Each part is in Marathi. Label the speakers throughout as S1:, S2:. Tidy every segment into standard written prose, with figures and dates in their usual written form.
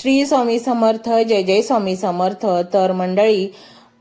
S1: श्री स्वामी समर्थ. जय जय स्वामी समर्थ. तर मंडळी,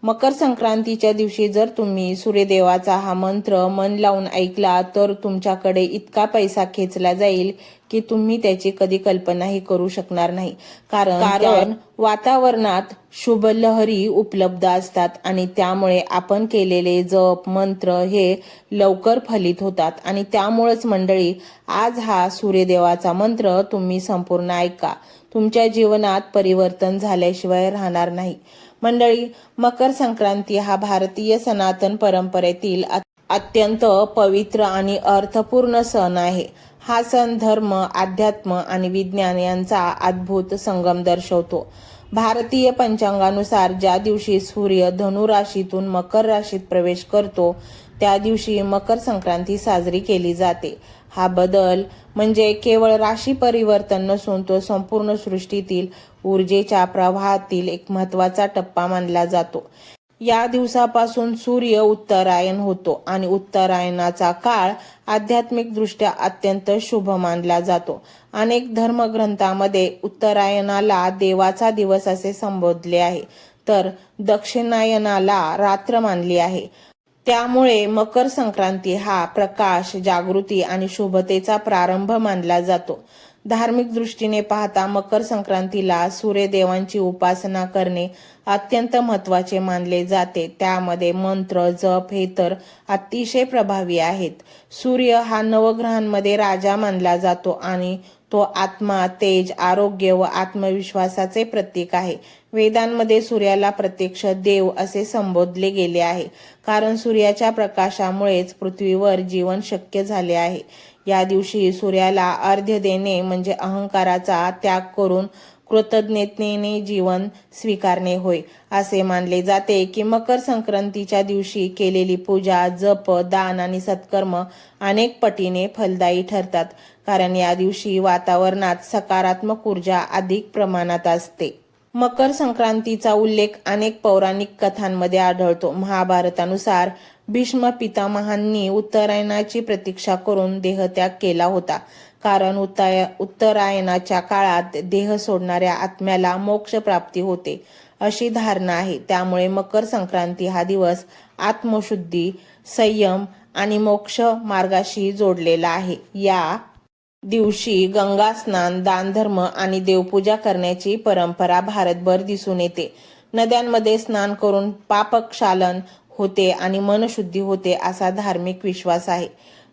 S1: मकर संक्रांतीच्या दिवशी जर तुम्ही सूर्यदेवाचा हा मंत्र मन लावून ऐकला तर तुमच्याकडे इतका पैसा खेचला जाईल की तुम्ही त्याची कधी कल्पनाही करू शकणार नाही. कारण वातावरणात शुभ लहरी उपलब्ध असतात आणि त्यामुळे आपण केलेले जप मंत्र हे लवकर फलित होतात. आणि त्यामुळेच मंडळी, आज हा सूर्यदेवाचा मंत्र तुम्ही संपूर्ण ऐका. तुमच्या जीवनात परिवर्तन झाल्याशिवाय राहणार नाही. मंडळी, मकर संक्रांती हा भारतीय सनातन परंपरेतील अत्यंत पवित्र आणि अर्थपूर्ण सण आहे. हा सण धर्म, अध्यात्म आणि विज्ञान यांचा अद्भुत संगम दर्शवतो. भारतीय पंचांगानुसार ज्या दिवशी सूर्य धनु राशीतून मकर राशीत प्रवेश करतो त्या दिवशी मकर संक्रांती साजरी केली जाते. हा बदल म्हणजे केवळ राशी परिवर्तन नसून तो संपूर्ण सृष्टीतील ऊर्जेच्या प्रवाहातील एक महत्त्वाचा टप्पा मानला जातो. या दिवसापासून सूर्य उत्तरायण होतो आणि उत्तरायणाचा काळ आध्यात्मिक दृष्ट्या अत्यंत शुभ मानला जातो. अनेक धर्मग्रंथांमध्ये उत्तरायणाला देवाचा दिवस असे संबोधले आहे, तर दक्षिणायनाला रात्र मानली आहे. त्यामुळे मकर संक्रांती हा प्रकाश, जागृती आणि शुभतेचा प्रारंभ मानला जातो. धार्मिक दृष्टीने पाहता मकर संक्रांतीला सूर्यदेवांची उपासना करणे अत्यंत महत्त्वाचे मानले जाते. त्यामध्ये मंत्र जप हे तर अतिशय प्रभावी आहेत. सूर्य हा नवग्रहांमध्ये राजा मानला जातो आणि तो आत्मा, तेज, आरोग्य व आत्मविश्वासाचे प्रतीक आहे. वेदांमध्ये सूर्याला प्रत्यक्ष देव असे संबोधले गेले आहे, कारण सूर्याच्या प्रकाशामुळेच पृथ्वीवर जीवन शक्य झाले आहे. या दिवशी सूर्याला अर्घ्य देणे म्हणजे अहंकाराचा त्याग करून कृतज्ञतेने जीवन स्वीकारणे होय. असे मानले जाते की मकर संक्रांतीच्या दिवशी केलेली पूजा, जप, दान आणि सत्कर्म अनेक पटीने फलदायी ठरतात, कारण या दिवशी वातावरणात सकारात्मक ऊर्जा अधिक प्रमाणात असते. मकर संक्रांतीचा उल्लेख अनेक पौराणिक कथांमध्ये आढळतो. महाभारतानुसार भीष्म पितामहांनी उत्तरायणाची प्रतीक्षा करून देहत्याग केला होता, कारण उत्तरायणाच्या काळात देह सोडणाऱ्या आत्म्याला मोक्ष प्राप्ती होते अशी धारणा आहे. त्यामुळे मकर संक्रांती हा दिवस आत्मशुद्धी, संयम आणि मोक्ष मार्गाशी जोडलेला आहे. या दिवशी गंगा स्नान, दानधर्म आणि देवपूजा करण्याची परंपरा भारतभर दिसून येते. नद्यांमध्ये स्नान करून पापक्षालन होते आणि मनशुद्धी होते असा धार्मिक विश्वास आहे.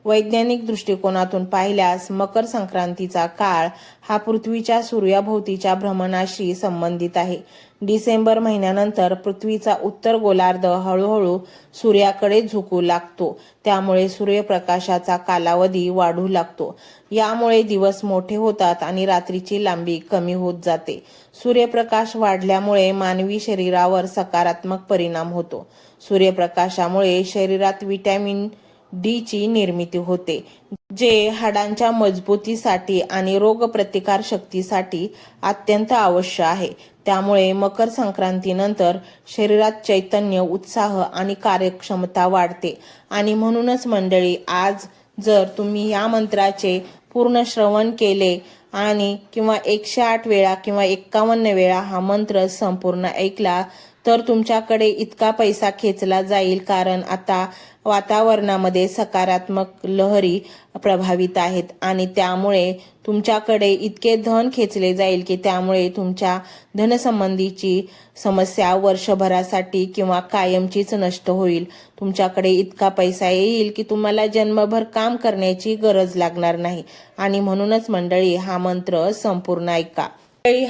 S1: वैज्ञानिक दृष्टिकोनातून पाहिल्यास मकर संक्रांतीचा काळ हा पृथ्वीच्या सूर्याभोवतीच्या भ्रमणाशी संबंधित आहे. डिसेंबर महिन्यानंतर पृथ्वीचा उत्तर गोलार्ध हळूहळू सूर्याकडे झुकू लागतो, त्यामुळे सूर्यप्रकाशाचा कालावधी वाढू लागतो. यामुळे दिवस मोठे होतात आणि रात्रीची लांबी कमी होत जाते. सूर्यप्रकाश वाढल्यामुळे मानवी शरीरावर सकारात्मक परिणाम होतो. सूर्यप्रकाशामुळे शरीरात व्हिटॅमिन डी ची निर्मिती होते, जे हाडांच्या मजबूतीसाठी आणि रोगप्रतिकार शक्तीसाठी अत्यंत आवश्यक आहे. त्यामुळे मकर संक्रांतीनंतर शरीरात चैतन्य, उत्साह आणि कार्यक्षमता वाढते. आणि म्हणूनच मंडळी, आज जर तुम्ही या मंत्राचे पूर्ण श्रवण केले आणि किंवा 108 वेळा किंवा 51 वेळा हा मंत्र संपूर्ण ऐकला तर तुमच्याकडे इतका पैसा खेचला जाईल, कारण आता वातावरणामध्ये सकारात्मक लहरी प्रभावित आहेत आणि त्यामुळे तुमच्याकडे इतके धन खेचले जाईल की त्यामुळे तुमच्या धनसंबंधीची समस्या वर्षभरासाठी किंवा कायमचीच नष्ट होईल. तुमच्याकडे इतका पैसा येईल की तुम्हाला जन्मभर काम करण्याची गरज लागणार नाही. आणि म्हणूनच मंडळी, हा मंत्र संपूर्ण ऐका.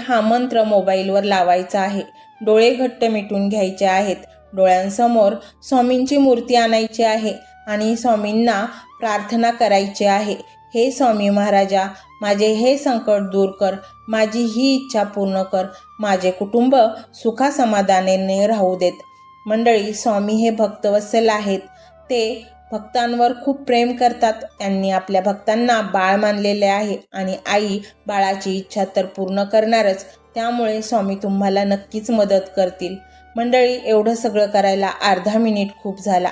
S1: हा मंत्र मोबाईलवर लावायचा आहे. डोळे घट्ट मिटून घ्यायचे आहेत. डोळ्यांसमोर स्वामींची मूर्ती आणायची आहे आणि स्वामींना प्रार्थना करायची आहे. हे स्वामी महाराजा, माझे हे संकट दूर कर, माझी ही इच्छा पूर्ण कर, माझे कुटुंब सुखासमाधानाने राहू देत. मंडळी, स्वामी हे भक्तवत्सल आहेत. ते भक्तांवर खूप प्रेम करतात. त्यांनी आपल्या भक्तांना बाळ मानलेले आहे आणि आई बाळाची इच्छा तर पूर्ण करणारच. त्यामुळे स्वामी तुम्हाला नक्कीच मदत करतील. मंडळी, एवढं सगळं करायला अर्धा मिनिट खूप झाला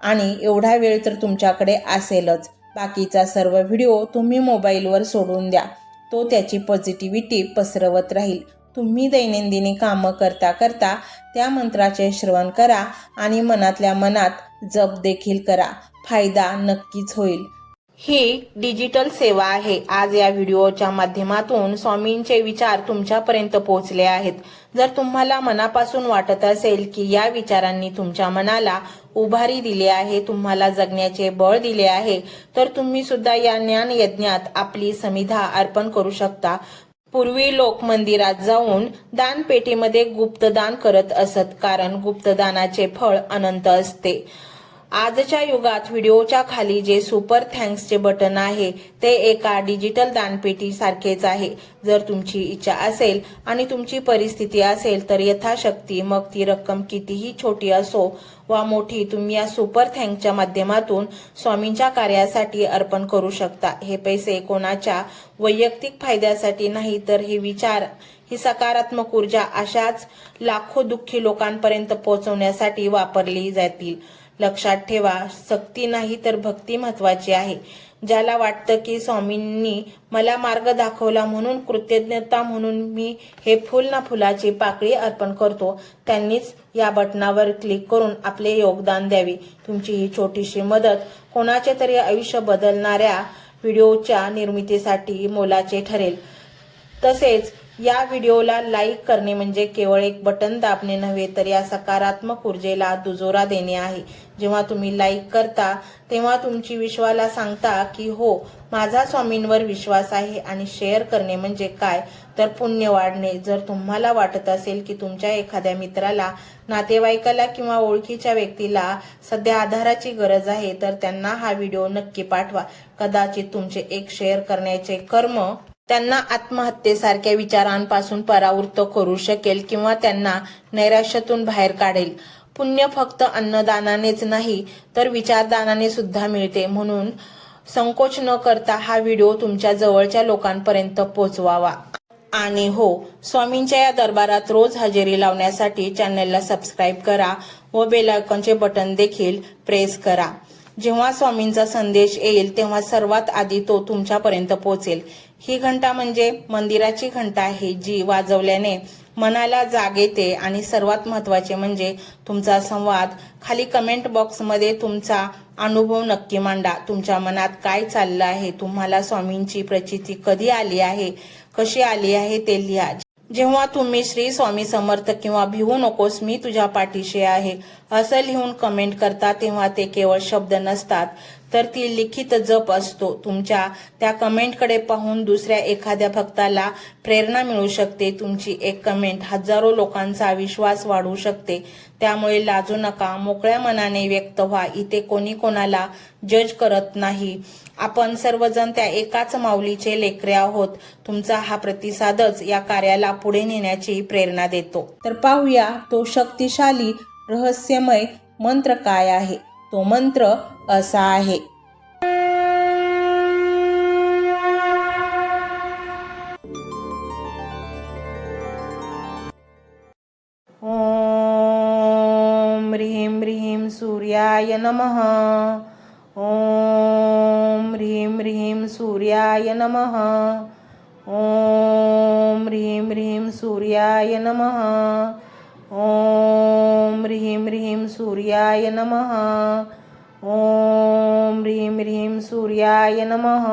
S1: आणि एवढा वेळ तर तुमच्याकडे असेलच. बाकीचा सर्व व्हिडिओ तुम्ही मोबाईलवर सोडून द्या. तो त्याची पॉझिटिव्हिटी पसरवत राहील. तुम्ही दैनंदिनी कामं करता करता त्या मंत्राचे श्रवण करा आणि मनातल्या मनात जप देखील करा. फायदा नक्कीच होईल. ही डिजिटल सेवा आहे. आज या व्हिडिओच्या माध्यमातून स्वामींचे विचार तुमच्यापर्यंत पोहोचले आहेत. जर तुम्हाला मनापासून वाटत असेल की या विचारांनी तुमच्या मनाला उभारी दिली आहे, तुम्हाला जगण्याचे बळ दिले आहे, तर तुम्ही सुद्धा या ज्ञान यज्ञात आपली समिधा अर्पण करू शकता. पूर्वी लोक मंदिरात जाऊन दानपेटीमध्ये गुप्तदान करत असत, कारण गुप्तदानाचे फळ अनंत असते. आजच्या युगात व्हिडिओच्या खाली जे सुपर थँक्सचे बटन आहे ते एका डिजिटल दानपेटी सारखेच आहे. जर तुमची इच्छा असेल आणि तुमची परिस्थिती असेल तर यथाशक्ती, मग ती रक्कम कितीही छोटी असो वा मोठी, तुम्ही या सुपर थँक्सच्या माध्यमातून स्वामींच्या कार्यासाठी अर्पण करू शकता. हे पैसे कोणाच्या वैयक्तिक फायद्यासाठी नाही, तर हे विचार, ही सकारात्मक ऊर्जा अशाच लाखो दुःखी लोकांपर्यंत पोहोचवण्यासाठी वापरली जातील. लक्षात ठेवा, सक्ती नाही तर भक्ती महत्वाची आहे. ज्याला वाटतं की स्वामींनी मला मार्ग दाखवला म्हणून कृतज्ञता म्हणून मी हे फुल ना फुलाची पाकळी अर्पण करतो, त्यांनीच या बटनावर क्लिक करून आपले योगदान द्यावे. तुमची ही छोटीशी मदत कोणाचे तरी आयुष्य बदलणाऱ्या व्हिडिओच्या निर्मितीसाठी मोलाचे ठरेल. तसेच या व्हिडिओला लाईक करणे म्हणजे केवळ एक बटन दाबणे नव्हे, तर या सकारात्मक ऊर्जेला दुजोरा देणे आहे. जेव्हा तुम्ही लाईक करता तेव्हा तुमची विश्वाला सांगता की हो, माझा स्वामींवर विश्वास आहे. आणि शेअर करणे म्हणजे काय, तर पुण्य वाढणे. जर तुम्हाला वाटत असेल की तुमच्या एखाद्या मित्राला, नातेवाईकाला किंवा ओळखीच्या व्यक्तीला सध्या आधाराची गरज आहे, तर त्यांना हा व्हिडिओ नक्की पाठवा. कदाचित तुमचे एक शेअर करण्याचे कर्म त्यांना आत्महत्येसारख्या विचारांपासून परावृत्त करू शकेल किंवा त्यांना नैराश्यातून बाहेर काढेल. पुण्य फक्त अन्नदानानेच नाही, तर विचारदानाने सुद्धा मिळते. म्हणून संकोच न करता हा व्हिडिओ तुमच्या जवळच्या लोकांपर्यंत पोहोचवावा. आणि हो, स्वामींच्या या दरबारात रोज हजेरी लावण्यासाठी चॅनलला सबस्क्राईब करा व बेल आयकॉनचे बटन देखील प्रेस करा. जेव्हा स्वामींचा संदेश येईल तेव्हा सर्वात आधी तो तुमच्यापर्यंत पोहोचेल. ही घंटा म्हणजे मंदिराची घंटा आहे, जी वाजवल्याने मनाला जाग येते. आणि सर्वात महत्त्वाचे म्हणजे तुमचा संवाद. खाली कमेंट बॉक्समध्ये तुमचा अनुभव नक्की मांडा. तुमच्या मनात काय चाललं आहे, तुम्हाला स्वामींची प्रचिती कधी आली आहे, कशी आली आहे ते लिहा. जेव्हा तुम्ही श्री स्वामी समर्थ किंवा भिवू नकोस मी तुझ्या पाठीशी आहे असं लिहून कमेंट करता, तेव्हा ते केवळ शब्द नसतात, तर ती लिखित जप असतो. तुमच्या त्या कमेंटकडे पाहून दुसऱ्या एखाद्या भक्ताला प्रेरणा मिळू शकते. तुमची एक कमेंट हजारो लोकांचा विश्वास वाढवू शकते. त्यामुळे लाजू नका, मोकळ्या मनाने व्यक्त व्हा. इथे कोणी कोणाला जज करत नाही. आपण सर्वजण त्या एकाच माऊलीचे लेकरे आहोत. तुमचा हा प्रतिसादच या कार्याला पुढे नेण्याची प्रेरणा देतो. तर पाहूया तो शक्तिशाली रहस्यमय मंत्र काय आहे. तो मंत्र असा आहे. ओम ह्रीं ह्रीं सूर्याय नमः. ओम ह्रीं ह्रीं सूर्याय नमः. ओम ह्रीं ह्रीं सूर्याय नमः. ओम ह्रीं ह्रीं सूर्याय नमः. ओम ह्रीं ह्रीं सूर्याय नमः.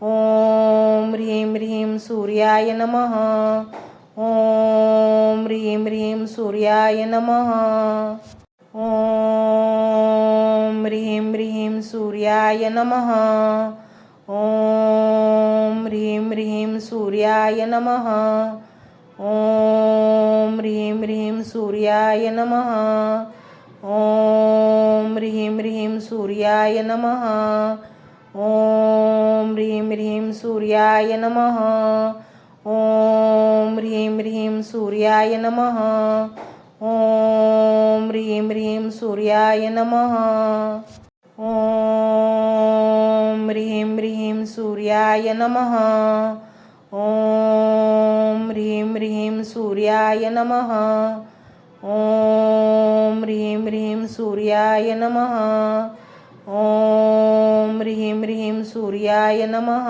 S1: ओम ह्रीं ह्रीं सूर्याय नमः. ओम ह्रीं ह्रीं सूर्याय नमः. ओम ह्रीं ह्रीं सूर्याय नमः. ओम ह्रीं ह्रीं सूर्याय नमः. ओम ह्रीं ह्रीं सूर्याय नमः. ओम ह्रीं ह्रीं सूर्याय नमः. ओम ह्रीं ह्रीं सूर्याय नमः. ओम ह्रीं ह्रीं सूर्याय नमः. ओम ह्रीं ह्रीं सूर्याय नमः. ओम ह्रीं ह्रीं सूर्याय नमः. ओम ह्रीं ह्रीं सूर्याय नमः. ओम ह्रीं ह्रीं सूर्याय नमः. ओम ह्रीं ह्रीं सूर्याय नमः.